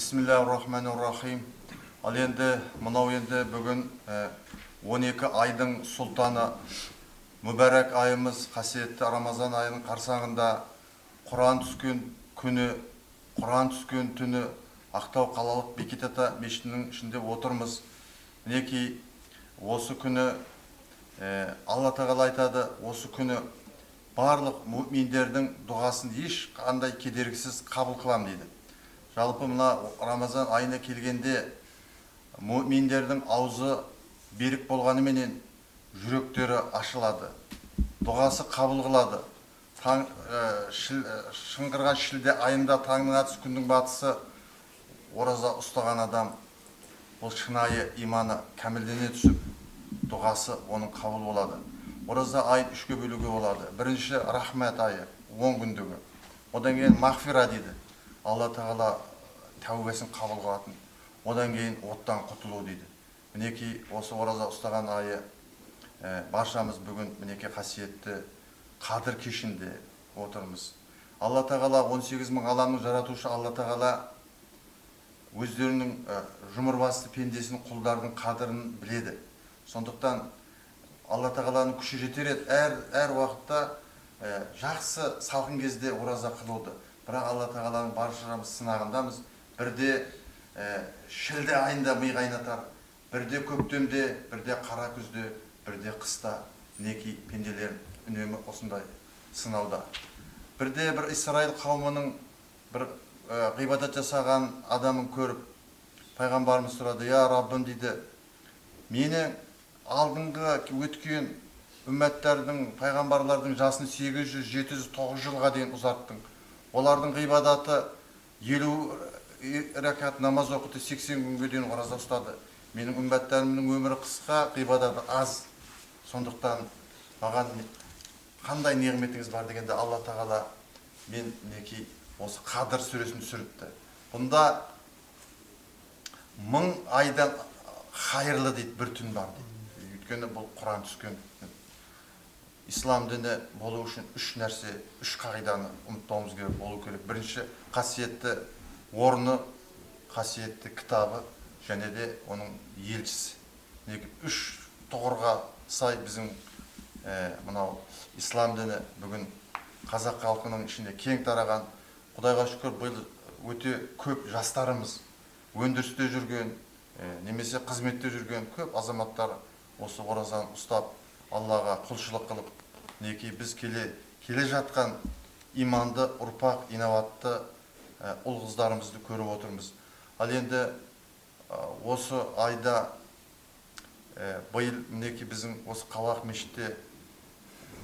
Бисмиллахир-рахманир-рахим. Ал енді бүгін 12 айдың сұлтаны мүбәрәк айымыз, қасиетті Рамазан айының қарсаңында Құран түскен күні, Құран түскен түні Ақтау қалалық Бекет ата мешітінің ішінде отырмыз. Мінекей осы күні Алла тағала айтады, осы күні барлық мүминдердің дұғасын ешқандай кедергісіз қабыл қылам дейді. Жалпы мына Рамазан айына келгенде мүминдердің аузы берік болғанымен жүректері ашылады, дұғасы қабыл қылады. Шыңғырған шілде айында таңның атысы күннің батысы ораза ұстаған адам бұл шынайы иманы кәмілдене түсіп, дұғасы оның қабыл болады. Ораза айын үшке бөлуге болады. Бірінші рахмет айы, 10 күндігі. Одан кейін мағфира дейді. Алла тағала тәубесін қабыл қылатын. Одан кейін оттан құтылу дейді. Мінекей осы ораза ұстаған айы баршамыз бүгін мінекей қасиетті қадір кешінде отырмыз. Алла тағала 18 мың аламның жаратушы Алла тағала өздерінің жұмырбасты пендесінің құлдардың қадірін біледі. Сондықтан Алла тағаланың күші жетер еді әр уақытта жақсы салқын кезде ораза қылуды. Бірақ Алла тағаланың баршамыз сынағындамыз. Бірде шілде айында ми қайнатар, бірде көктемде, бірде қара күзде, бірде қыста мінекей пенделер үнемі осындай сынауда. Бірде бір Исраил қауымының бір ғибадат жасаған адамын көріп, пайғамбарымыз сұрады: "Я Раббым," дейді, "мені алдыңғы өткен үмметтердің, пайғамбарлардың жасын 800, 700, 900 жылға дейін ұзарттың. Олардың ғибадаты 50 рәкат намаз оқыды, 80 күнге дейін ораза ұстады. Менің үмметтерімнің өмірі қысқа, ғибадаты аз. Сондықтан маған қандай неғметіңіз бар?" дегенде Алла тағала мен мінекей осы Қадыр сүресін түсіріпті. Бұнда 1000 айдан хайырлы дейді, бір түн бар дейді. Өйткені бұл Құран түскен. Ислам діні болу үшін 3 нәрсе, 3 қағиданы ұмытпауымыз керек, болу керек. Бірінші, қасиетті орны, қасиетті кітабы және де оның елшісі. 3 тұғырға сай біздің мынау ислам діні бүгін қазақ халқының ішінде кең тараған. Құдайға шүкір, бұл өте көп жастарымыз, өндірісте жүрген, немесе қызметте жүрген көп азаматтар осы оразаны ұстап, Аллаға құлшылық қылып, мінекей біз келе жатқан иманды, ұрпақ, инабатты ұл қыздарымызды көріп отырмыз. Ал енді осы айда биыл мінекей біздің осы қалалық мешітте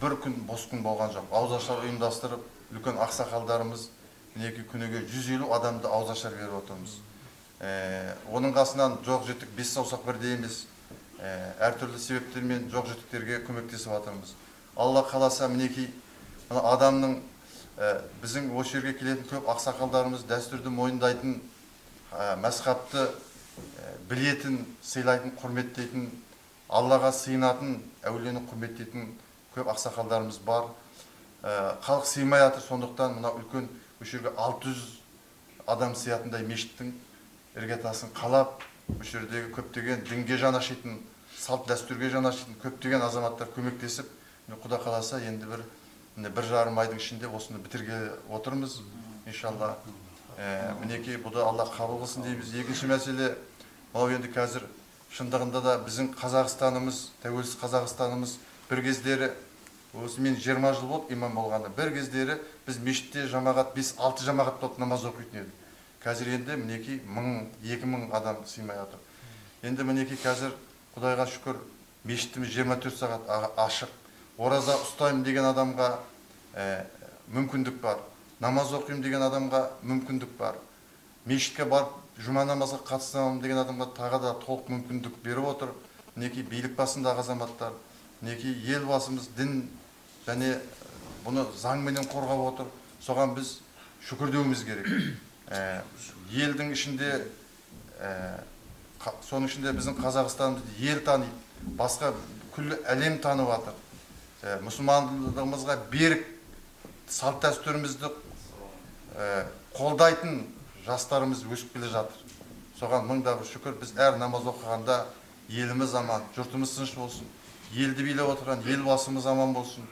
бір күн бос күн болған жоқ. Ауызашар ұйымдастырып, үлкен ақсақалдарымыз мінекей күніге 150 адамды ауызашар беріп отырмыз. Оның қасынан жоқ-жітік 5 саусақ бірдей емес, әртүрлі себептермен жоқ-жітіктерге көмектесіп жатырмыз. Алла қаласа мінекей адамның біздің осы жерге келетін көп ақсақалдарымыз дәстүрді мойындайтын, мәсхабты білетін, сыйлайтын, құрметтейтін, Аллаға сыйынатын, әулиені құрметтейтін көп ақсақалдарымыз бар. Халық сыймай жатыр, сондықтан мына үлкен осы жерге 600 адам сыятындай мешіттің іргетасын қалап, осы жердегі көптеген дінге жанашитын, салт дәстүрге жанашитын көптеген азаматтар көмектесіп, Құда қаласа енді бір 1,5 айдың ішінде осыны бітірге отырмыз, иншалла. Мінекей бұда Алла қабыл қылсын дейміз. Екінші мәселе, мынау енді қазір шындығында да біздің Қазақстанымыз, тәуелсіз Қазақстанымыз бір кездері, осы мен 20 жыл болды имам болғанда, бір кездері біз мешітте жамағат 5-6 жамағат болып намаз оқитын едік. Қазір енді мінекей 1000-2000 адам сыймай жатыр. Енді мінекей қазір Құдайға шүкір мешітіміз 24 сағат ашық. Ораза ұстаймын деген адамға мүмкіндік бар. Намаз оқимын деген адамға мүмкіндік бар. Мешітке барып жұма намазға қатысамын деген адамға тағы да толық мүмкіндік беріп отыр. Мінекей билік басындағы азаматтар, мінекей ел басымыз дін және бұны заңменен қорғап отыр. Соған біз шүкірдеуіміз керек. Елдің ішінде, соның ішінде біздің Қазақстанымызды ел таниды, басқа күллі әлем танып жатыр. Мұсылмандығымызға берік салт дәстүрімізді қолдайтын жастарымыз өсіп келе жатыр. Соған мың да бір шүкір, біз әр намаз оқығанда еліміз аман, жұртымыз тыныш болсын, елді билеп отырған елбасымыз аман болсын,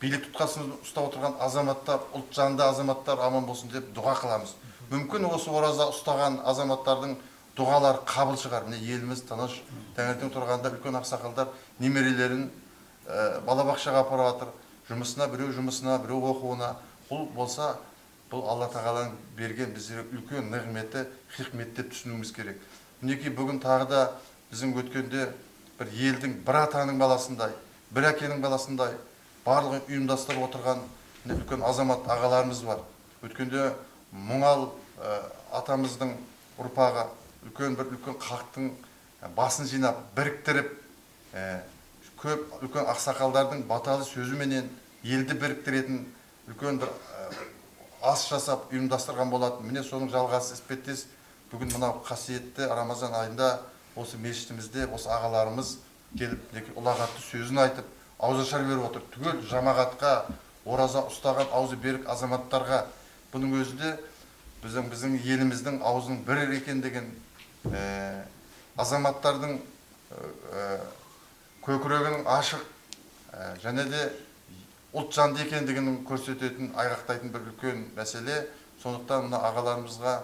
билік тұтқасын ұстап отырған азаматтар, ұлт жанды азаматтар аман болсын деп дұға қыламыз. Мүмкін осы ораза ұстаған азаматтардың дұғалары қабыл шығар. Міне еліміз тыныш, таңертең тұрғанда үлкен ақсақалдар немерелерін балабақшаға апарып жатыр. Жұмысына, біреу оқуына. Бұл болса, бұл Алла тағаланың берген бізге үлкен нығметі, хикмет деп түсінуіміз керек. Мінекей бүгін тағы да біздің өткенде бір елдің, бір атаның баласындай, бір әкенің баласындай барлығын ұйымдастырып отырған үлкен азамат ағаларымыз бар. Өткенде Мұңал атамыздың ұрпағы үлкен халықтың басын жинап, біріктіріп, көп үлкен ақсақалдардың баталы сөзіменен елді біріктіретін үлкен бір ас жасап ұйымдастырған болатын. Міне соның жалғасы іспеттес бүгін мынау қасиетті Рамазан айында осы мешітімізде осы ағаларымыз келіп ұлағатты сөзін айтып, ауызашар беріп отыр. Түгел жамағатқа, ораза ұстаған аузы берік азаматтарға. Бұның өзі де біздің еліміздің аузының бір екендігін, азаматтардың көкірегінің ашық және де ұлт жанды екендігінің көрсететін, айғақтайтын бір үлкен мәселе. Сондықтан мына ағаларымызға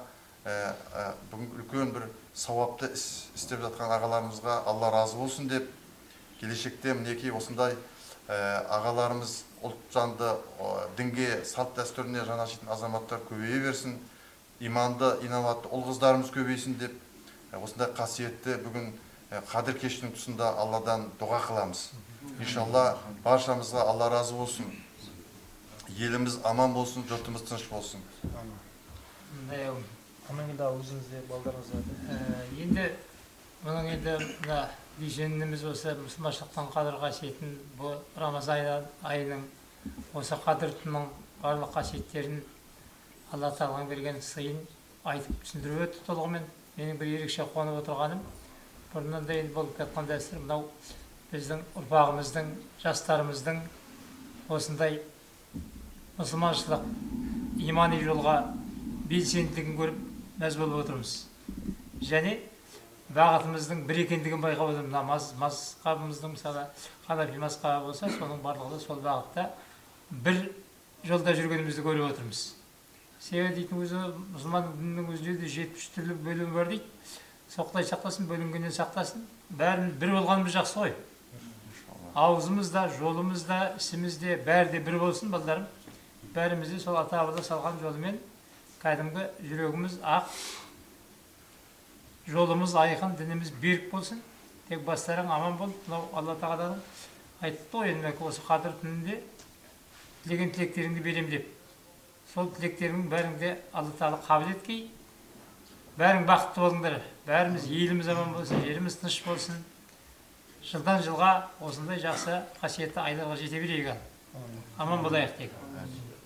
бүгін үлкен бір сауапты істеп жатқан ағаларымызға Алла разы болсын деп, келешекте мінекей осындай ағаларымыз ұлт жанды дінге, салт дәстүріне жанашитын азаматтар көбейе берсін, иманды, инабатты ұл қыздарымыз көбейсін деп, осындай қасиетті бүгін Қадір кешінің тұсында Алладан дұға қыламыз. Иншалла баршамызға Алла разы болсын. Еліміз аман болсын, жұртымыз тыныш болсын. Амангелді өзіңізде балдарыңызға. Енді мұның енді мына дүйсеніміз осы мұсылманшылықтың қадір қасиетін, бұл Рамазан айының осы қадір түннің барлық қасиеттерін Алла тағаланың берген сыйын айтып түсіндіріп өтті толығымен. Менің бір ерекше қуанып отырғаным, бұрыннан да енді болып жатқан дәстүр, мынау біздің ұрпағымыздың, жастарымыздың осындай мұсылманшылық имани жолға белсенділігін көріп мәз болып отырмыз. Және бағытымыздың бір екендігін байқап отырмыз. Намаз мазхабымыздың мысалы ханафи мазхабы болса, соның барлығы сол бағытта бір жолда жүргенімізді көріп отырмыз. Себебі дейтін өзі мұсылман дінінің өзінде де 70 түрлі бөлім бар дейді. Соқтай сақтасын, бөлінгеннен сақтасын. Бәрін бір болғанымыз жақсы ғой. Аузымызда, жолымызда, ісімізде бәрі де бір болсын балдарым. Бәрімізде сол ата-бабалар салған жолымен кәдімгі жүрегіміз ақ, жолымыз айқын, дініміз берік болсын. Тек бастарың аман болып, мынау Алла тағаланың айтты ғой, енді осы қадір түнінде тілеген тілектеріңді берем деп. Сол тілектеріңнің бәріңде Алла тағала қабыл еткей, бәрің бақытты болыңдар. Бәріміз еліміз аман болсын, жеріміз тыныш болсын. Жылдан жылға осындай жақсы қасиетті айларға жете берейік. Аман болайық тек.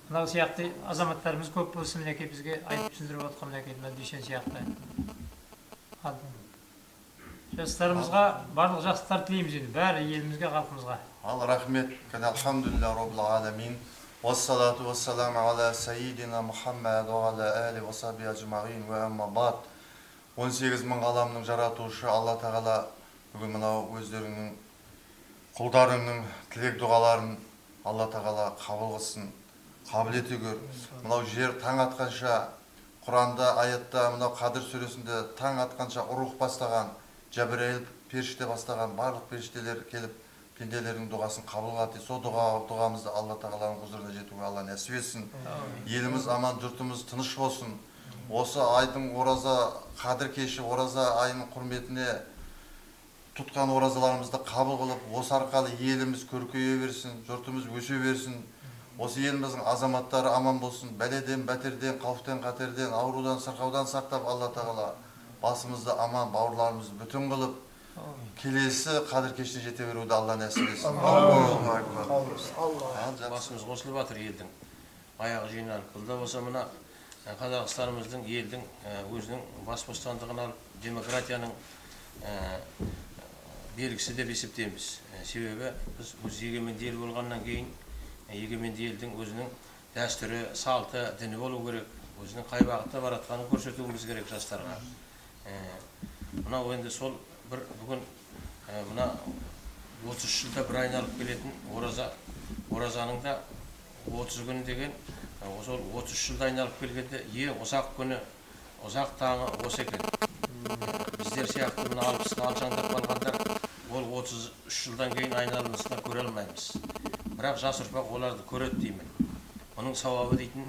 Мынау сияқты азаматтарымыз көп болсын, мінекей бізге айтып түсіндіріп отқан мінекей дүйсен сияқты. Жастарымызға барлық жақсылықтар тілейміз енді, бәрі елімізге, халқымызға. Ал рахмет. Алхамдулилля роббил аламин. Вассалату вассаламу ала сайидина Мухаммад ва аля али ва сахби ажмаин ва амма бад. 18 мың ғаламның жаратушы Алла тағала бүгін мынау өздерінің құлдарының тілек дұғаларын Алла тағала қабыл қылсын, қабыл ете көр. Мынау жер таң атқанша, Құранда аятта мынау Қадір сүресінде таң атқанша рух бастаған, Жәбірейіл періште бастаған барлық періштелер келіп пенделердің дұғасын қабыл қылады. Сол дұғамызды Алла тағаланың құзырына жетуге Алла нәсіп етсін. Еліміз аман, жұртымыз тыныш болсын. Осы айдың ораза, Қадір кеші ораза айының құрметіне тұтқан оразаларымызды қабыл қылып, осы арқалы еліміз көркейе берсін, жұртымыз өсе берсін. Осы еліміздің азаматтары аман болсын, бәледен, бәтерден, қауіптен, қатерден, аурудан, сырқаудан сақтап Алла тағала басымызды аман, бауырларымызды бүтін қылып, келесі Қадір кешіне жете беруді Алла нәсіп етсін. Басымыз қосылып жатыр елдің, аяғы жиналып. Бұл да болса мына Қазақстанымыздың, елдің өзінің бас бостандығын алып, демократияның белгісі деп есептейміз. Себебі біз өз егеменді ел болғаннан кейін егеменді елдің өзінің дәстүрі, салты, діні болу керек. өзінің қай бағытта баратқанын көрсетуіміз керек жастарға. Мынау енді сол бір бүгін мына 33 жылда бір айналып келетін оразаның да 30 күні деген сол 33 жылда айналып келгенде ең ұзақ күні, ұзақ таңы осы екен. Біздер сияқты мына 60-қа алшаңдап қалғандар ол 33 жылдан кейін айналысына көре алмаймыз. Бірақ жас ұрпақ оларды көреді деймін. Оның сауабы дейтін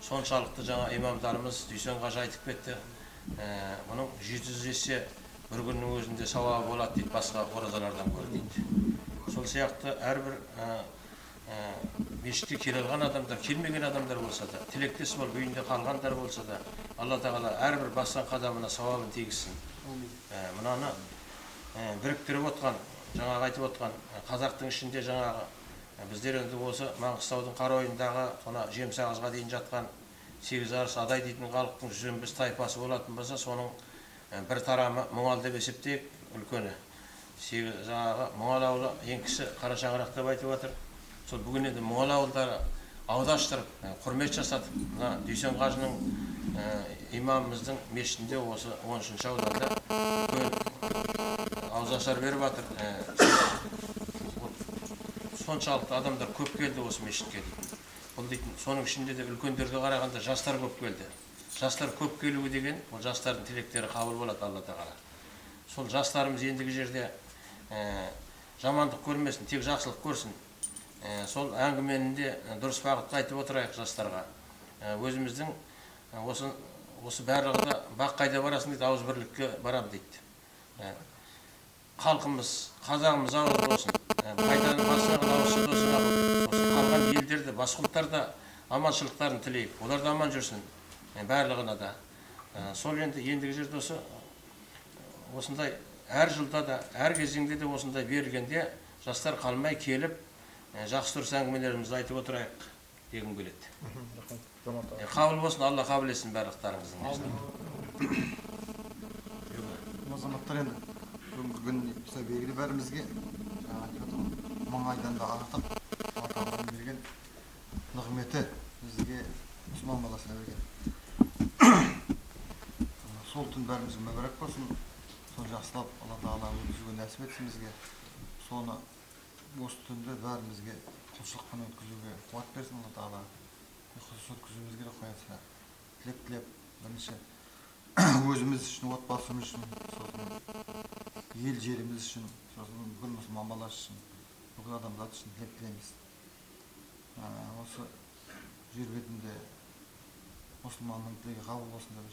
соншалықты жаңа имамдарымыз Дүйсен қажы айтып кетті. Мұның 700 есе бір күннің өзінде сауабы болады дейді, басқа оразалардан гөрі дейді. Сол сияқты әрбір мешітке келе алған адамдар, келмеген адамдар болса да, тілектес болып үйінде қалғандар болса да, Алла Тағала әрбір басқан қадамына сауабын тигізсін. Мынаны біріктіріп отқан, жаңағы айтып отқан қазақтың ішінде жаңағы біздер енді осы Маңғыстаудың Қаройындағы Жемсағызға дейін жатқан 8 арыс адай дейтін халықтың 115 тайпасы болатын болса, соның бір тарамы Мұңал деп есептейік, үлкені. Жаңағы Мұңал ауылы ең кіші Қара шаңырақ деп айтып отыр. Сол бүгін енді Мұңал ауылдары аудаштырып, құрмет жасатып, мына Дүйсен қажының имамымыздың мешітінде осы 13-ші ауданда ауызашар беріп жатыр. Соншалықты адамдар көп келді осы мешітке. Бұл дейтін, соның ішінде де үлкендерге қарағанда жастар көп келді. Жастар көп келуі деген, ол жастардың тілектері қабыл болады Алла Тағала. Сол жастарымыз ендігі жерде жамандық көрмесін, тек жақсылық көрсін. Сол әңгіменің де дұрыс бағытта айтып отырайық жастарға. Өзіміздің осы барлығы да бақ қайда барасың дейді, ауыз бірлікке барам дейді. Халқымыз, қазағымыз ауыз болсын. Қайтаның басынан ауызшы досын алып, қалған елдерді, басқа ұлттарда аманшылықтарын тілейік. Олар да аман жүрсін, барлығына да. Сол ендігі жерде осындай әр жылда да, әр кезеңде де осындай берілгенде жастар қалмай келіп, жақсы дұрыс әңгімелерімізді айтып отырайық дегім келеді. Қабыл болсын, Алла қабыл етсін барлықтарыңыздың. Азаматтар енді бүгінгі күн белгілі бәрімізге мың айдан да артық Алланың берген нығметі бізге мұсылман баласына берген. Сол түн бәрімізге мәбәрәк болсын. Соны жақсылап Алла Тағала өткізуге нәсіп етсін бізге. Соны осы түнде бәрімізге құлшылықпен өткізуге қуат берсін Алла Тағала. Құлшылық өткізуімізге де қоятсына тілек тілеп, бірінші өзіміз үшін, отбасымыз үшін, сосын ел жеріміз үшін, сосын бүкіл мұсылман баласы үшін, бүкіл адамзат үшін тілек тілейміз. Осы жер бетінде мұсылманның тілегі қабыл болсын деп,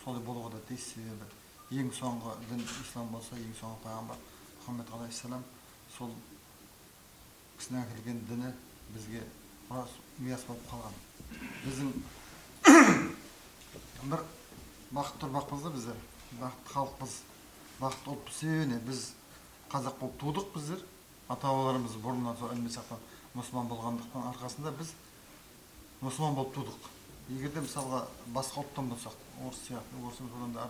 солай болуға да тиіс. Себебі ең соңғы дін ислам болса, ең соңғы пайғамбар Мұхаммед алейхиссалам сол кісінің әкелген діні бізге мирас болып қалған. Біздің бір бақытты ұрпақпыз да біздер, бақытты халықпыз, бақытты ұлтпыз. Себебі біз қазақ болып тудық біздер. Ата-бабаларымыз бұрыннан сол ілмі сақтан мұсылман болғандықтан арқасында біз мұсылман болып тудық. Егер де мысалға басқа ұлттан болсақ, орыс сияқты, орысымыз одан да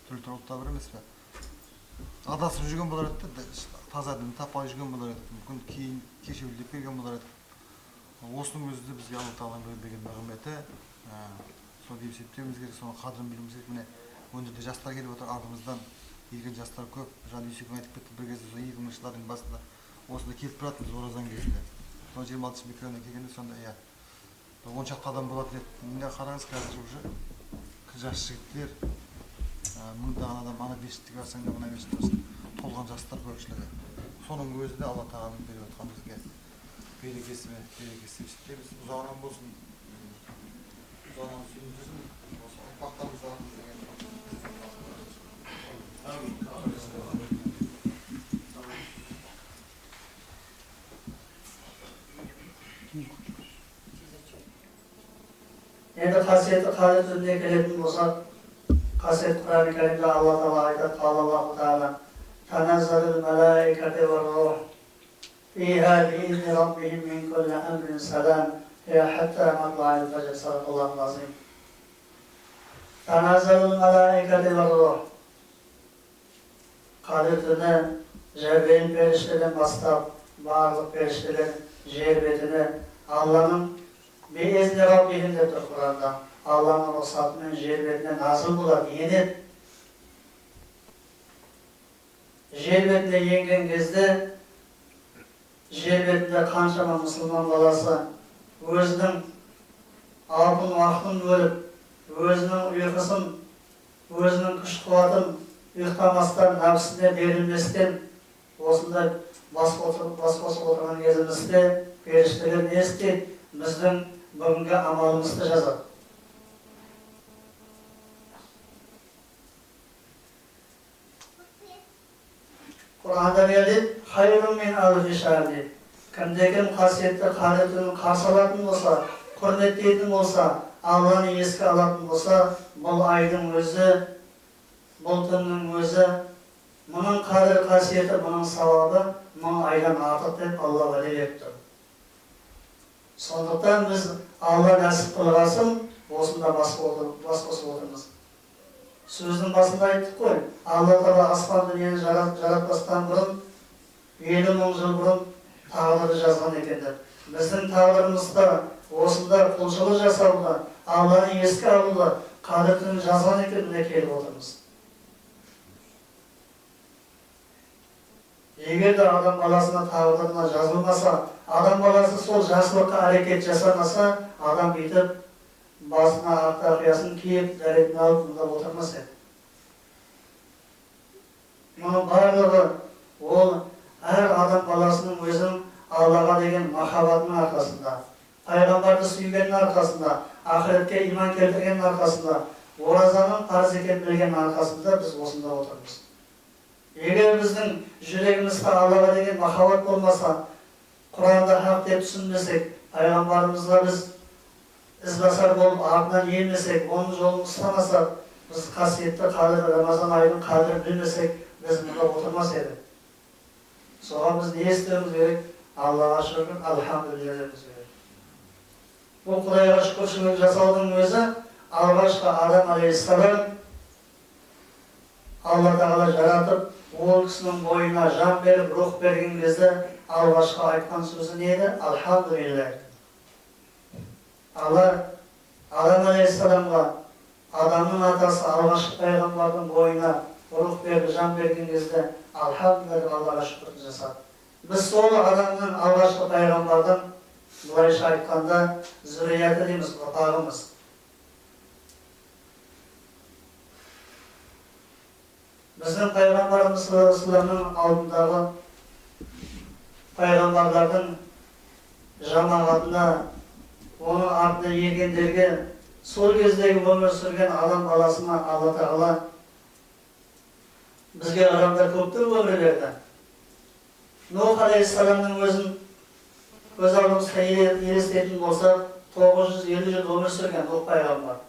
түрлі ұлттар бар емес пе? Адасып жүрген болар еді, таза дін таппай жүрген болар еді, мүмкін кейін кешеуілдеп келген болар еді. Осының өзі де бізге Алла Тағаланың берген нығметі, сол деп есептеуіміз керек, соның қадірін білуіміз керек. Міне өндірде жастар келіп отыр, артымыздан келген жастар көп. Жан Дүйсекең айтып кетті, бір кезде 2000 жылдардың басында осында келіп тұратынбыз оразаның кезінде. Сол 26 микрофоннан келгенде сонда иә 10 шақты адам болады еді. Міне қараңыз, қазір уже жас жігіттер, мыңдаған адам ана мешітке барсаң да мына мешітте болсын, толған жастар көпшілігі. Соның өзі де Алла Тағаланың беріп отқан бізге берекесі есептейміз. Ұзағынан болсын, ұзағынан сүйіндірсін, осы ұрпақтарымыз жағымыз деген. Endi qasiyeti qadr tunga keladigan bo'lsak, qasiyet Qur'oni Karimda Alloh taolo aytadi, Alloh taolo tanazzalul malaikatu var ruh fiha bi'izni robbihim min kulli amrin salam hatta matla'il fajr. Sadaqallohul azim. Tanazzalul malaikatu var ruh qadr tuni Cebrail perişteden başlap ba'zı perişteden yer betine Allah'ın bi'izni robbihim deb Qur'onda Алланың рұқсатымен жер бетіне назыл болады, енеді. Жер бетіне енген кезде, жер бетінде қаншама мұсылман баласы өзінің алтын уақытын бөліп, өзінің ұйқысын, өзінің күш-қуатын ұйықтамастан, нәпсісіне берілместен, осындай бас қосып отырған кезімізде періштелер не істейді? Біздің бүгінгі амалымызды жазады. Құранда келеді, хайрун мин алфи шаһр дейді. Кімде-кім қасиетті қадір түнін қарсы алатын болса, құрметтейтін болса, Алланы еске алатын болса, бұл айдың өзі, бұл түннің өзі, мұның қадір қасиеті, мұның сауабы 1000 айдан артық деп Алла уәде беріп тұр. Сондықтан біз Алла нәсіп қылғасын, осында бас қосып отырмыз. Сөздің басында айттық қой, Алла Тағала аспан дүниені жаратпастан бұрын, 50 000 жыл бұрын тағдырды жазған екен деп. Біздің тағдырымызда осында құлшылық жасауда, Алланы еске алуда, қадір түнін жазған екеніне келіп отырмыз. Егер де адам баласына тағдырына жазылмаса, адам баласы сол жақсылыққа әрекет жасамаса, адам бүйтіп басына ақ тақиясын киіп, дәретін алып мұнда отырмас еді. Мұның барлығы ол әр адам баласының өзінің Аллаға деген махаббатының арқасында, пайғамбарды сүйгеннің арқасында, ақыретке иман келтіргеннің арқасында, оразаның парыз екенін білген арқасында біз осында отырмыз. Егер біздің жүрегімізде Аллаға деген махаббат болмаса, Құранда хақ деп түсінбесек, пайғамбарымызға біз ізбасар болып артынан ермесек, оның жолын ұстамасақ, біз қасиетті қадір, Рамазан айының қадірін білмесек, біз мұнда отырмас едік. Соған біз не істеуіміз керек? Аллаға шүкір, алхамдулилля деміз керек. Бұл Құдайға шүкіршілік жасаудың өзі алғашқы Адам алейхиссалам Алла Тағала жаратып, ол кісінің бойына жан беріп, рух берген кезде алғашқы айтқан сөзі не еді? Алхамдулилля. Алла Адам алейхиссаламға адамның атасы алғашқы пайғамбардың бойына рух беріп, жан берген кезде алхамдулилля Аллаға шүкірді жасады. Біз сол адамның алғашқы пайғамбардың былайша айтқанда зүрияты дейміз, ұрпағымыз. Біздің пайғамбарымыз саллаллаху алдындағы пайғамбарлардың жамағатына, оның артына ергендерге, сол кездегі өмір сүрген адам баласына Алла Тағала бізге адамдар көптің өмір берді. Нух алейхиссаламның өзін көз алдымызға елестетін болса, 950 жыл өмір сүрген Нух пайғамбар.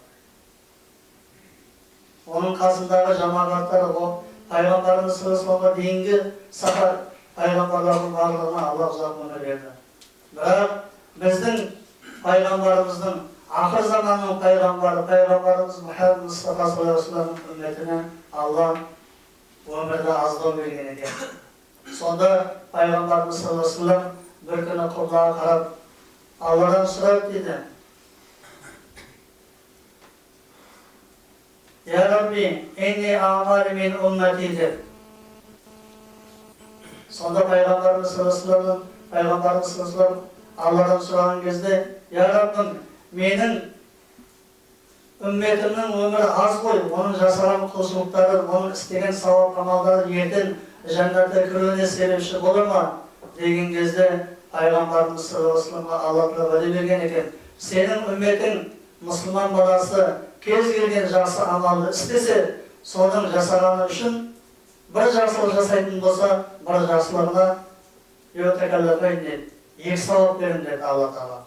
Оның қасындағы жамағаттары, пайғамбарымыз саллаллаху дейінгі сахар пайғамбарлардың барлығына Алла ұзақ өмір берді. Бірақ біздің пайғамбарымыздың ақыр заманның пайғамбары, пайғамбарымыз Мұхаммед Мұстафа саллаллаху алейхи ва саллямның үмметіне Алла өмірді аздау берген екен. Сонда пайғамбарымыз саллаллаху алейхи ва саллям бір күні құблаға қарап Алладан сұрады дейді. Я Рабби, энни амали мин уммати деп. Сонда пайғамбарымыз саллаллаху алейхи ва саллям Алладан сұраған кезде, я Раббым, менің үмметімнің өмірі аз ғой, оның жасаған құлшылықтары, оның істеген сауап амалдары ертең жәннатқа кіруіне себепші болар ма? Деген кезде пайғамбарымыз саллаллаху алейхи ва саллямға Алла Тағала уәде берген екен. Сенің үмметің, мұсылман баласы, кез келген жақсы амалды істесе, соның жасағаны үшін бір жақсылық жасайтын болса, бір жақсылығына екі сауап берін деді Алла Тағала.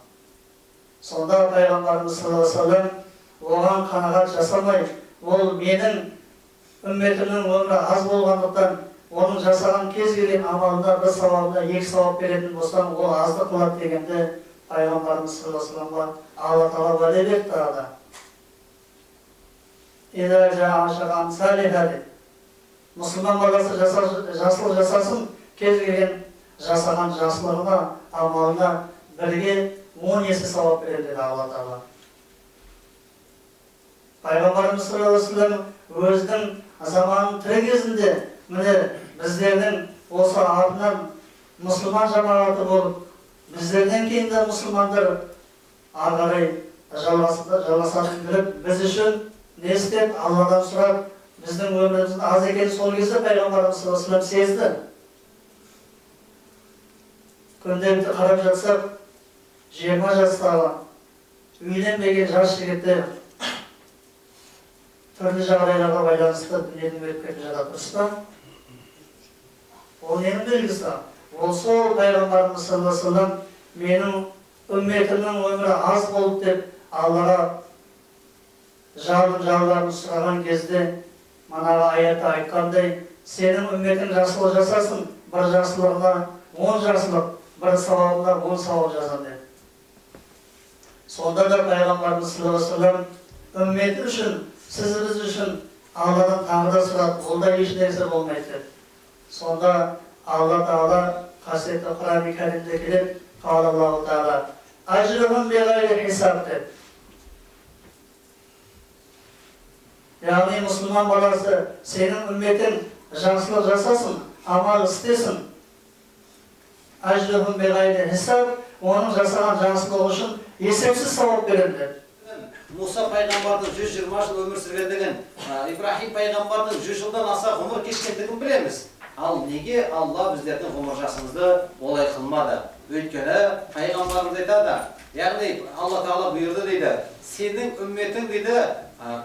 Сонда пайғамбарымыз саллаллаху алейхи ва саллям оған қанағат жасамай, ол менің үмметімнің өмірі аз болғандықтан, оның жасаған кез келген амалына бір сауабына екі сауап беретін болсам, ол азды қылады дегенде пайғамбарымыз саллаллаху алейхи ва саллямға Алла Тағала уәде берді тағы. Мұсылман баласы жақсылық жасасын, кез келген жасаған жақсылығына, амалына бірге 10 есе сауап береді деді Алла Тағала. Пайғамбарымыз саллаллаху алейхи вассалам өзінің заманының тірі кезінде міне біздердің осы артынан мұсылман жамағаты болып, біздерден кейін де мұсылмандар ары қарай жалғасатынын біліп, біз үшін не істеп, Алладан сұрап, біздің өміріміздің аз екенін сол кезде Пайғамбарымыз саллаллаху алейхи вассалам сезді. Күнделікті қарап жатсақ, 20 жастағы үйленбеген жас жігіттер түрлі жағдайларға байланысты дүниеден өтіп кетіп жатады, дұрыс па? Ол ненің белгісі? Ол сол Пайғамбарымыз саллаллаху алейхи вассалам менің үмметімнің өмірі аз болды деп Аллаға жалбарынып сұраған кезде манағы аятта айтқандай, сенің үмметің жақсылық жасасын, бір жақсылығына 10 жақсылық, бір сауабына 10 сауап жазам деді. Сонда да Пайғамбарымыз саллаллаху алейхи вассалам үмметі үшін, сіз үшін Алладан тағы да сұрады, ол да еш нәрсе болмайды деп. Сонда Алла Тағала қасиетті Құран-ы Кәрімде келеді, қала Аллаху Тағала ажрұхум биғайри хисаб деп. Яғни мұсылман баласы, сенің үмметің жақсылық жасасын, амал істесін. Ажрұхум биғайри хисаб, оның жасаған жақсылығы үшін есепсіз сауап береді. Мұса пайғамбардың 120 жыл өмір сүргендігін, Ибрахим пайғамбардың 100 жылдан аса ғұмыр кешкендігін білеміз. Ал неге Алла біздердің ғұмыр жасымызды олай қылмады? Өйткені пайғамбарымыз айтады, яғни Алла Тағала бұйырды дейді, сенің үмметің дейді,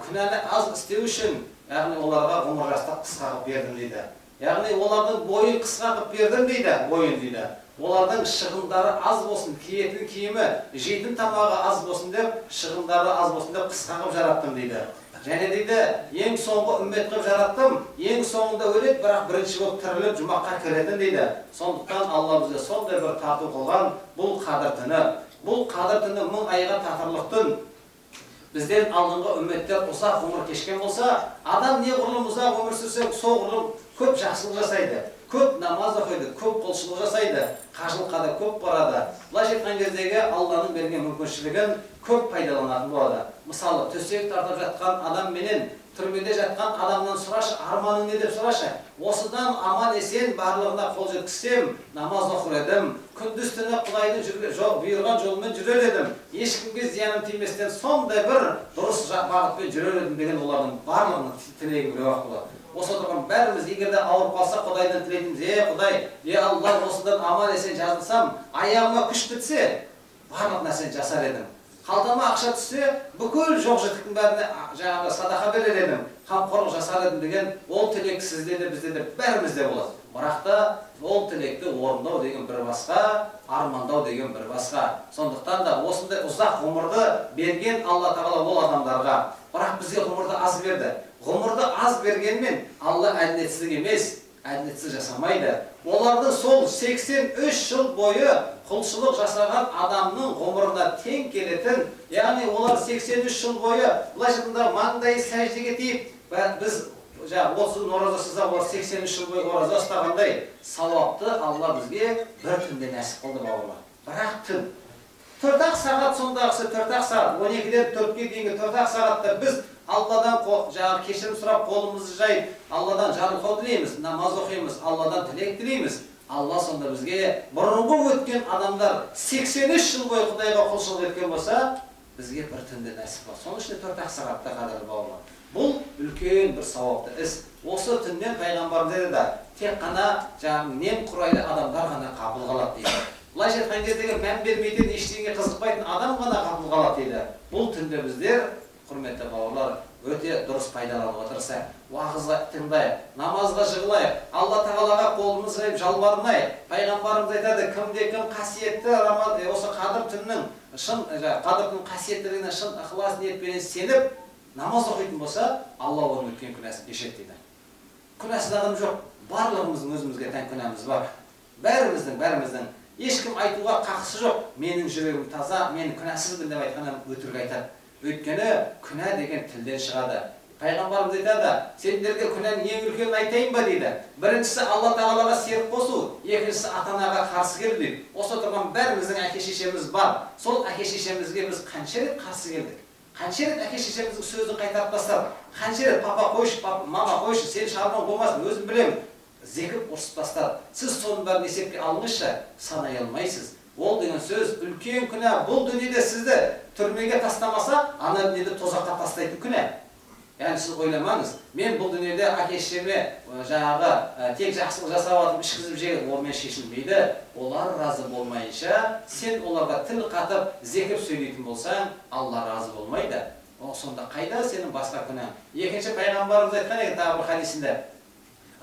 күнәні аз істеу үшін, яғни оларға ғұмыр жасты қысқа қылып бердім дейді. Яғни олардың бойын қысқа қылып бердім дейді, бойын дейді. Олардың шығындары аз болсын, киетін киімі, жейтін тамағы аз болсын деп, шығындары аз болсын деп қысқа қылып жараттым дейді. Және дейді, ең соңғы үммет қылып жараттым, ең соңында өледі, бірақ бірінші болып тіріліп жұмаққа кіретін дейді. Сондықтан Алла бізге сондай бір тарту қылған бұл қадір түні. Бұл қадір түні 1000 айға татырлық түн. Бізден алдыңғы үмметтер ұзақ ғұмыр кешкен болса, адам неғұрлым ұзақ ғұмыр сүрсе, соғұрлым көп жақсылық жасайды, көп намаз оқиды, көп құлшылық жасайды, қажылыққа да көп барады. Былайша айтқан кездегі Алланың берген мүмкіншілігін көп пайдаланатын болады. Мысалы, төсек тартып жатқан адам менен түрмеде жатқан адамнан сұрашы, арманың не деп сұрашы. Осыдан аман есен барлығына қол жеткізсем, намаз оқыр едім, күндіз түні Құдайдың бұйырған жолымен жүрер едім, ешкімге зияным тиместен сондай бір дұрыс бағытпен жүрер едім деген олардың барлығының тілегі біреу-ақ болады. Осы отырған бәріміз егер де ауырып қалса, Құдайдан тілейтініміз, Құдай, Алла, осыдан аман есен жазылсам, аяғыма күш бітсе, барлық нәрсені жасар едім. Қалтама ақша түссе, бүкіл жоқ-жітіктің бәріне жаңағы садақа берер едім, қамқорлық жасар едім деген ол тілек сізде де бізде де бәрімізде болады. Бірақ та ол тілекті орындау деген бір басқа, армандау деген бір басқа. Сондықтан да осындай ұзақ ғұмырды берген Алла Тағала ол адамдарға, бірақ бізге ғұмырды аз берді. Ғұмырды аз бергенмен Алла әділетсіздік емес, әділетсіз жасамайды. Олардың сол 83 жыл бойы құлшылық жасаған адамның ғұмырына тең келетін, яғни олар 83 жыл бойы былайша айтқанда маңдайы сәждеге тиіп, біз 30 ораза ұстаса, олар 83 жыл бойы ораза ұстағандай сауапты Алла бізге бір түнде нәсіп қылды бауырлар. Бірақ түн 4-ақ сағат, сондағысы 4-ақ сағат, 12-ден 4-ке дейінгі 4-ақ сағатта біз Алладан кешірім сұрап, қолымызды жайып, Алладан жарылқау тілейміз, намаз оқимыз, Алладан тілек тілейміз. Алла сонда бізге бұрынғы өткен адамдар 83 жыл бойы Құдайға құлшылық еткен болса, бізге бір түнде нәсіп бар. Соның ішінде 4-ақ сағатта қадірлі бауырлар. Бұл үлкен бір сауапты іс. Осы түннен пайғамбар деді да, тек қана немқұрайлы адамдар ғана қабыл қалады дейді. Былайша айтқан кездегі мән бермейтін, ештеңеге қызықпайтын адам ғана қабыл қалады дейді. Бұл түнде біздер, құрметті бауырлар, өте дұрыс пайдаланып отырсақ, уағызға тыңдайық, намазға жығылайық, Алла Тағалаға қолымыз жайып жалбарынайық. Пайғамбарымыз айтады, кім-кім қасиетті осы қадір түннің қасиеттілігіне шын ықылас ниетпенен сеніп намаз оқитын болса, Алла оның өткен күнәсін кешеді дейді. Күнәсіз адам жоқ, барлығымыздың өзімізге тән күнәміз бар. Бәріміздің ешкім айтуға қақысы жоқ. Менің жүрегім таза, мен күнәсізбін деп айтқаннан өтірік айтады. Өйткені күнә деген тілден шығады. Пайғамбарымыз айтады, сендерге күнәнің ең үлкенін айтайын ба дейді. Біріншісі Алла Тағалаға серік қосу, екіншісі ата-анаға қарсы келу дейді. Осы отырған бәріміздің әке-шешеміз бар. Сол әке-шешемізге біз қанша рет қарсы келдік? Қанша рет әке шешеміздің сөзін қайтарып тастап, қанша рет папа қойшы, мама қойшы, сен шығармаң болмасын, өзім білемін. Зекіп ұрсып тастап, сіз соның бәрін есепке алыңызшы, санай алмайсыз. Ол деген сөз үлкен күнә. Бұл дүниеде сізді түрмеге тастамаса, ана дүниеде тозаққа тастайтын күнә. Яғни сіз ойламаңыз, мен бұл дүниеде әке шешеме жаңағы тек жақсылық жасап атып ішкізіп жеген, онымен шешілмейді. Олар разы болмайынша, сен оларға тіл қатып, зекіп сөйлейтін болсаң, Алла разы болмайды. Сонда қайда сенің басқа күнәң? Екінші пайғамбарымыз айтқан екен тағы бір хадисінде,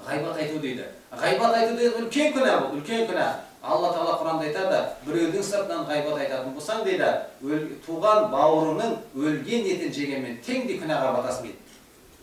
ғайбат айту дейді. Ғайбат айту дейді үлкен күнә бұл, үлкен күнә. Алла Тағала Құранда айтады, біреудің сыртынан ғайбат айтатын болсаң дейді, туған бауырының өлген етін жегенмен теңдей күнәға батасың дейді.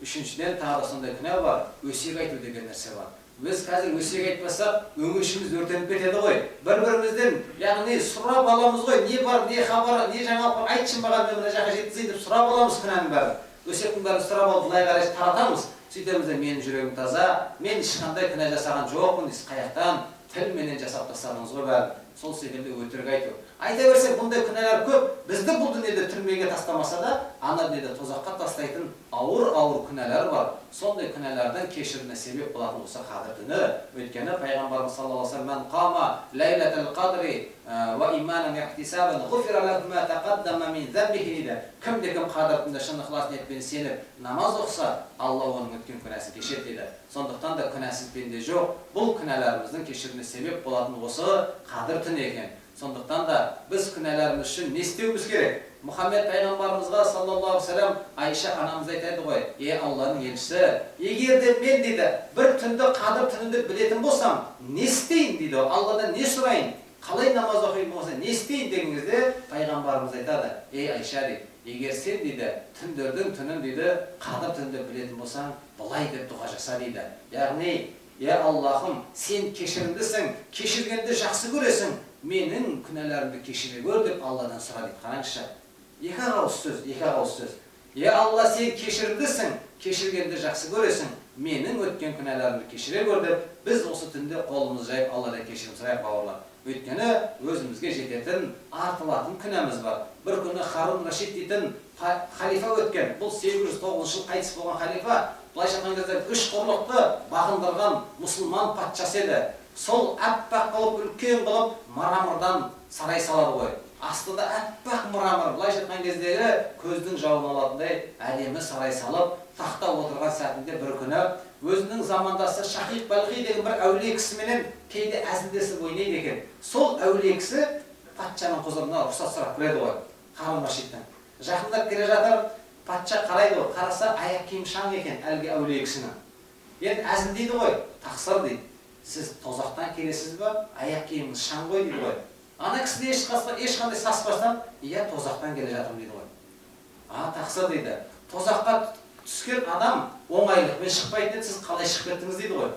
Үшіншіден тағы да сондай күнә бар, өсек айту деген нәрсе бар. Біз қазір өсек айтпасақ, өңешіміз өртеніп кетеді ғой. Бір-бірімізден, яғни сұрап аламыз ғой, не бар, не хабар, не жаңалық бар, айтшы маған мен мына жаққа жеткізейін деп сұрап аламыз күнәнің бәрін. Өсектің бәрін сұрап алып былай қарай таратамыз. Сөйтеміз де менің жүрегім таза, мен ешқандай күнә жасаған жоқпын дейсіз. Қаяқтан тілменен жасап тастадыңыз ғой бәрін. Сол секілді өтірік айту. Айта берсек, бұндай күнәлар көп. Бізді бұл дүниеде түрмеге тастамаса да, ана дүниеде тозаққа тастайтын ауыр күнәлар бар. Сондай күнәлардан кешіріне себеп болатын болса қадір түні. Өйткені пайғамбарымыз саллаллаху алейхи ва саллям қама лайлатал қадри ва иманан ихтисабан ғуфира лаху ма тақаддама мин замбихи дейді. Кім-де-кім қадір түнде шын ықылас ниетпен сеніп намаз оқыса, Алла оның өткен күнәсін кешіреді дейді. Сондықтан да күнәсіз пенде жоқ. Бұл күнәларымыздың кешіріне себеп болатын осы қадір түні екен. Сондықтан да біз күнәларымыз үшін не істеуіміз керек? Мұхаммед пайғамбарымызға саллаллаху алейхи ва саллям Айша анамыз айтады ғой, Алланың елшісі, егер де мен дейді, бір түнді қадір түнінде білетін болсам, не істейін дейді, Алладан не сұрайын? Қалай намаз оқиын болса, не істейін деген кезде пайғамбарымыз айтады, Айша дейді, егер сен дейді, түндердің түнін дейді, қадір түнінде білетін болсаң, былай деп дұға жаса дейді. Яғни, Аллахым, сен кешірімдісің, кешіргенді жақсы көресің, менің күнәларымды кешіре көр деп Алладан сұра дейді. Қараңызшы. Екі ауыз сөз. Алла, сен кешірімдісің, кешіргенді жақсы көресің, менің өткен күнәларымды кешіре көр деп біз осы түнде қолымыз жайып Алладан кешірім сұрайық бауырлар. Өйткені өзімізге жететін, артылатын күнәміз бар. Бір күні Харун Рашид дейтін халифа өткен. Бұл 809 жыл қайтыс болған халифа. Былайша айтқан кезде 3 құрлықты бағындырған мұсылман патшасы еді. Сол аппақ қылып, үлкен қылып, мрамордан сарай салады ғой. Астында аппақ мрамор, былайша айтқан кездегі көздің жауын алатындай әдемі сарай салып, тақта отырған сәтінде бір күні өзінің замандасы Шахиқ Балғи деген бір әулие кісіменен кейде әзілдесіп ойнайды екен. Сол әулие кісі патшаның құзырына рұқсат сұрап кіреді ғой, Харун Рашидтен. Жақындап келе жатыр, патша қарайды ғой, қараса аяқ киім шаң екен әлгі әулие кісінің. Енді әзілдейді ғой, тақсыр дейді. Сіз тозақтан келесіз ба, аяқ киіміңіз шаң ғой дейді ғой. Ана кісі ешқандай саспастан, тозақтан келе жатырмын дейді ғой. Тақсыр дейді. Тозаққа түскен адам оңайлықпен шықпайтын еді, сіз қалай шығып кеттіңіз дейді ғой.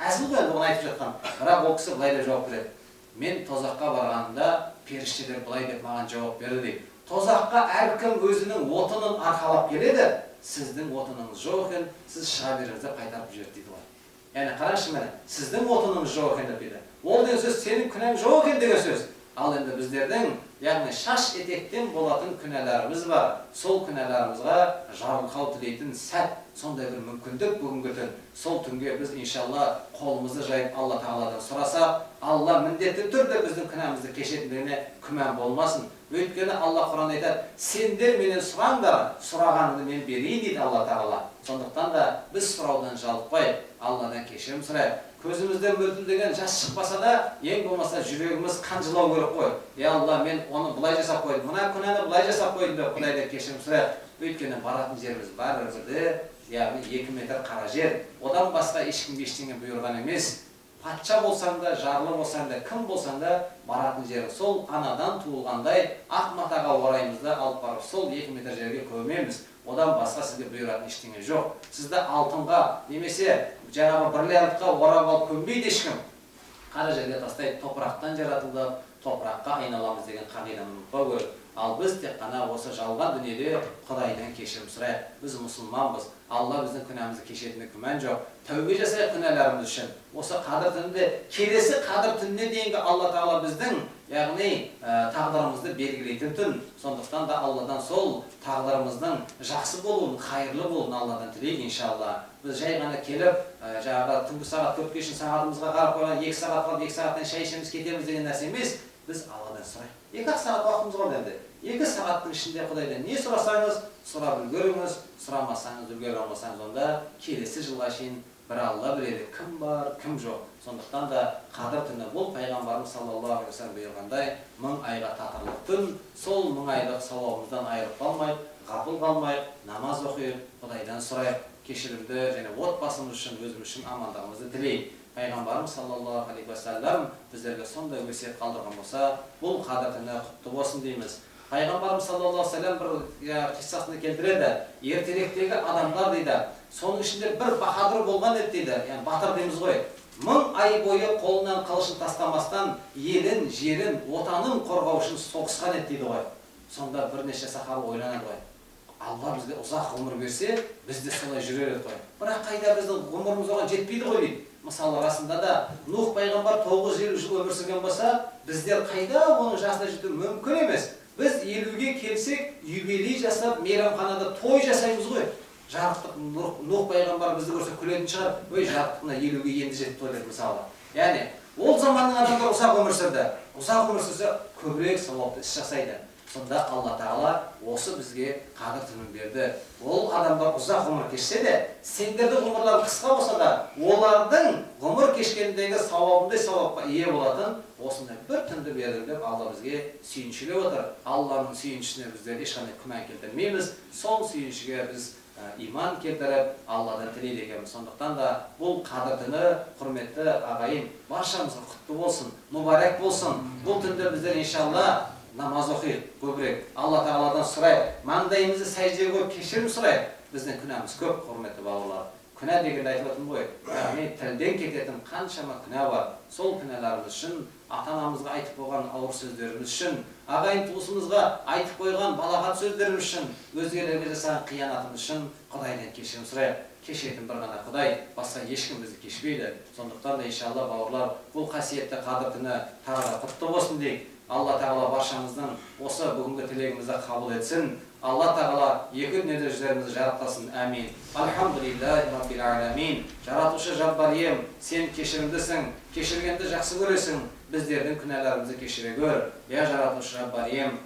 Әзіл ғой оны айтып жатқан. Бірақ ол кісі былай деп жауап береді. Мен тозаққа барғанымда періштелер былай деп маған жауап берді дейді. Тозаққа әркім өзінің отынын арқалап келеді, сіздің отыныңыз жоқ екен, сіз шыға беріңіз деп қайтарып жіберді дейді ғой. Яғни қараңызшы міне, сіздің отыныңыз жоқ екен деп дейді. Ол деген сөз сенің күнәң жоқ екен деген сөз. Ал енді біздердің, яғни шаш етектен болатын күнәларымыз бар. Сол күнәларымызға жарылқау тілейтін сәт, сондай бір мүмкіндік бүгінгі түн. Сол түнге біз иншалла қолымызды жайып Алла Тағаладан сұрасақ, Алла міндетті түрде біздің күнәмізді кешетіндігіне күмән болмасын. Өйткені Алла Құран айтады, сендер менен сұраңдар, сұрағанымды мен берейін дейді Алла Тағала. Сондықтан да біз сұраудан жалықпай, Алладан кешірім сұрайық. Көзімізден мөлтілдеген жас шықпаса да, ең болмаса жүрегіміз қанжылау керек қой. Алла, мен оны бұлай жасап қойдым, мына күнәні бұлай жасап қойдым деп Құдайдан кешірім сұрайық. Өйткені баратын жеріміз бар өзінде, яғни 2 метр қара жер. Одан басқа ешкімге ештеңе бұйырған емес. Патша болсаң да, жарлы болсаң да, кім болсаң да, баратын жері сол анадан туылғандай ақ матаға ораймызды алып барып, сол 2 метр жерге көмеміз. Одан басқа сізге бұйыратын ештеңе жоқ. Сізді алтынға немесе жаңағы бриллиантқа орап алып көмбейді ешкім. Қара жерге тастайды, топырақтан жаратылды, топыраққа айналамыз деген қағиданы ұмытпау керек. Ал біз тек қана осы жалған дүниеде Құдайдан кешірім сұрайық. Біз мұсылманбыз. Алла біздің күнәмізді кешетініне күмән жоқ. Тәубе жасайық күнәларымыз үшін. Осы қадір түнінде, келесі қадір түніне дейінгі Алла Тағала біздің, яғни тағдырымызды белгілейтін түн. Сондықтан да Алладан сол тағдырымыздың жақсы болуын, қайырлы болуын Алладан тілейік иншалла. Біз жай ғана келіп, жаңағы түнгі сағат 4-ге шейін сағатымызға қарап қойған 2 сағат қалды, 2 сағаттан шай ішеміз кетеміз деген нәрсе емес. Біз Алладан сұрайық. 2 сағат уақытымыз қалды енді. 2 сағаттың ішінде Құдайдан не сұрасаңыз, сұрап үлгеріңіз, сұрамасаңыз, үлгере алмасаңыз, онда келесі жылға шейін бір Алла біледі, кім бар, кім жоқ. Сондықтан да қадір түні бұл пайғамбарымыз саллаллаху алейхи вассалам бұйырғандай 1000 айға татырлық түн. Сол 1000 айлық сауабымыздан айырып қалмайық, ғапыл қалмайық, намаз оқиық, Құдайдан сұрайық, кешірімді және отбасымыз үшін, өзіміз үшін амандығымызды тілейік. Пайғамбарымыз саллаллаху алейхи вассалам біздерге сондай өсиет қалдырған болса, бұл қадір түні құтты болсын дейміз. Пайғамбарымыз саллаллаху алейхи вассалам бір қиссасында келтіреді. Ертеректегі адамдар дейді, соның ішінде бір баһадүр болған еді дейді, яғни батыр дейміз ғой. 1000 ай бойы қолынан қылышын тастамастан елін, жерін, отанын қорғау үшін соғысқан еді дейді ғой. Сонда бірнеше сахаба ойланады ғой. Алла бізге ұзақ ғұмыр берсе, біз де солай жүрер еді ғой. Бірақ қайда біздің ғұмырымыз оған жетпейді ғой дейді. Мысалы, расында да Нух пайғамбар 950 жыл өмір сүрген болса, біздер қайда оның жасына жету мүмкін емес. Біз 50-ге келсек, юбилей жасап, мейрамханада той жасаймыз ғой. Жарықтық Нух пайғамбар бізді көрсе күлетін шығар. Ой, жарықтықна 50-ге енді жетіп той деп мысалы. Яғни, ол заманның адамдар ұзақ өмір сүрді. Ұзақ өмір сүрсе, көбірек сауапты іс жасайды. Сонда Алла Тағала осы бізге қадір түнін берді. Ол адамдар ұзақ ғұмыр кешсе де, сендердің ғұмырлары қысқа болса да, олардың ғұмыр кешкендегі сауабындай сауапқа ие болатын осындай бір түнді бердім деп Алла бізге сүйіншілеп отыр. Алланың сүйіншісіне біздер ешқандай күмән келтірмейміз. Сол сүйіншіге біз иман келтіріп, Алладан тілейді екенбіз. Сондықтан да бұл қадір түні, құрметті ағайын, баршамызға құтты болсын, мүбәрәк болсын. Бұл түнде біздер иншалла намаз оқиық көбірек, Алла Тағаладан сұрайық, маңдайымызды сәждеге қойып кешірім сұрайық. Біздің күнәміз көп, құрметті бауырлар. Күнә дегенде айтып отырмын ғой, яғни тілден кететін қаншама күнә бар. Сол күнәларымыз үшін, ата-анамызға айтып қойған ауыр сөздеріміз үшін, ағайын туысымызға айтып қойған балағат сөздеріміз үшін, өзгелерге жасаған қиянатымыз үшін Құдайдан кешірім сұрайық. Кешетін бір ғана Құдай, басқа ешкім бізді кешпейді. Сондықтан да иншалла бауырлар, бұл қасиетті қадір түні тағы да құтты болсын дейік. Алла Тағала баршамыздың осы бүгінгі тілегімізді қабыл етсін. Алла Тағала екі дүниеде жүздерімізді жаратқасын. Әмин. Альхамдулиллахи раббил аламин. Жаратушы Жаббар ием, сен кешірімдісің, кешіргенді жақсы көресің. Біздердің күнәларымызды кешіре көр. Я жаратушы Жаббар ием,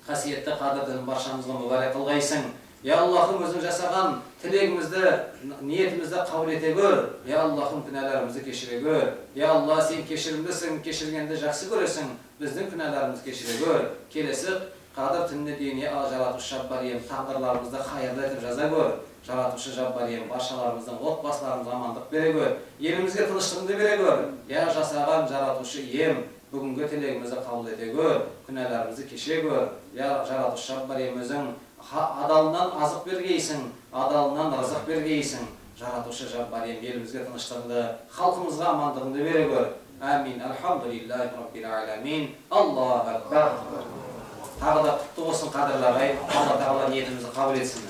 қасиетті қадір түнін баршамызға мүбәрәк қылғайсың. Я Аллахым, өзің жасаған тілегімізді, ниетімізді қабыл ете көр. Я Аллахым, күнәларымызды кешіре көр. Я Алла, сен кешірімдісің, кешіргенді жақсы көресің. Біздің күнәларымызды кешіре көр. Келесі қадір түніне дейін, я жаратушы Жаббар ием, тағдырларымызды қайырлы етіп жаза көр. Жаратушы Жаббар ием, баршаларымыздың отбасыларымызға амандық бере көр. Елімізге тыныштығыңды бере көр. Я жасаған жаратушы ием, бүгінгі тілегімізді қабыл ете көр. Күнәларымызды кешіре көр. Я жаратушы Жаббар ием, өзің адалынан азық бергейсің, адалынан рызық бергейсің. Жаратушы Жаббар ием, елімізге тыныштығыңды, халқымызға амандығыңды бере көр. Амин. Альхамдулиллахи раббил аламин. Аллаху акбар. Тағы да құтты болсын қадірлі ағайын. Алла Тағала ниетімізді қабыл етсін.